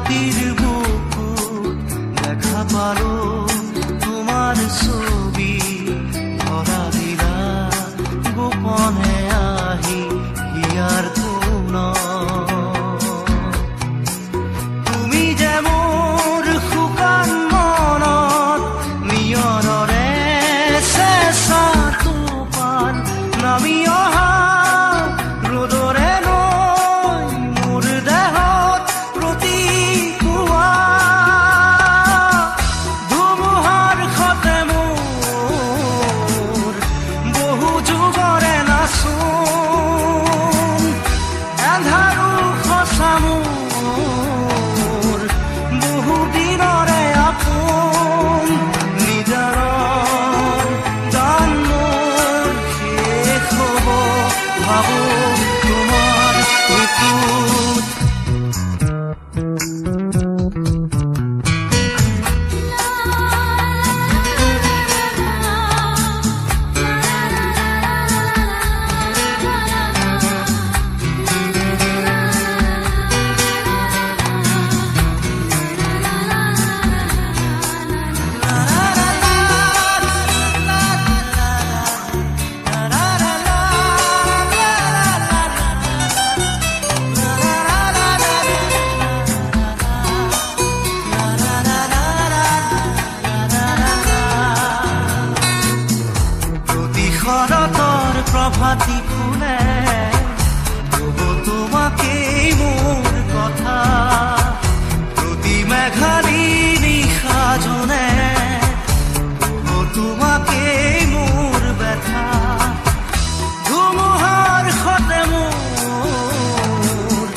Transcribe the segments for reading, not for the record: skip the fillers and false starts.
ৰাতিৰ বুকু দেখা পালো তোমাৰ ছবি ধৰা দিলা গোপনে আহি হিয়াৰ কোন তুমি যে মোৰ শুকান মনত নিয়ৰৰে চেঁচা টোপাল নামি অহা ৰ'দৰে নৈ মোৰ দেহত প্ৰতিপুৱা ধুমুহাৰ সতে মোৰ বহু যুগৰে নাচোন এন্ধাৰো সঁচা মোৰ বহু দিনৰে আপোন নিজাৰৰ গান মোৰ শেষ হ'ব ভাবো তোমাৰ বুকুত শৰতৰ প্ৰভাতী ফুলে কব তোমাকেই মোৰ কথা প্ৰতি মেঘালী নিশা জনে কব তোমাকেই মোৰ ব্যথা ধুমুহাৰ সতে মোৰ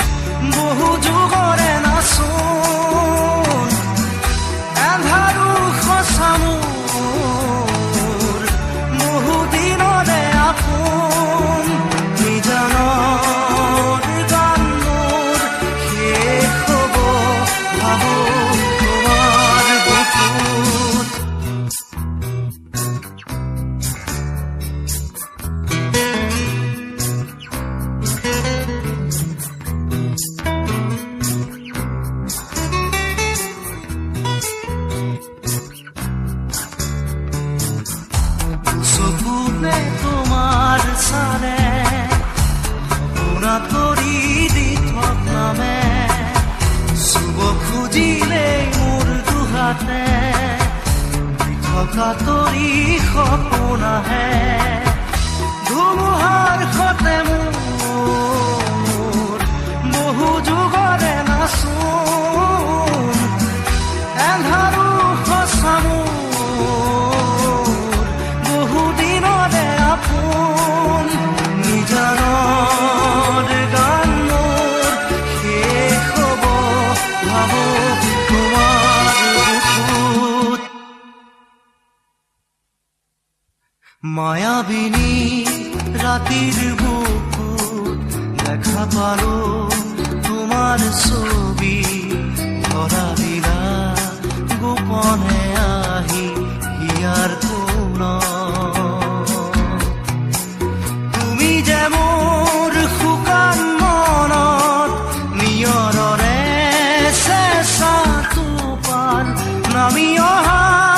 বহু যুগৰে নাচোন এন্ধাৰো সঁচা মোৰ বহু দিনৰে আপোন নিজানৰ গান মোৰ শেষ হ'ব ভাবো তোমাৰ বুকুত চকুতে তোমাৰ চালে সপোনাত কৰি দি থক নামে চুব খুজিলেই মোৰ দুহাতে দি থকা তৰি সপোন আহে ধুমুহাৰ সতে মোৰ বহু যুগৰে নাচোন এন্ধাৰো সঁচা মোৰ বহু দিনৰে আপোন নিজানৰ গান মোৰ শেষ হ'ব ভাবো তোমাৰ বুকুত মায়াবিনী ৰাতিৰ বুকুত দেখা পালো তোমাৰ ছবি ধৰা দিলা গোপনে আহি হিয়াৰ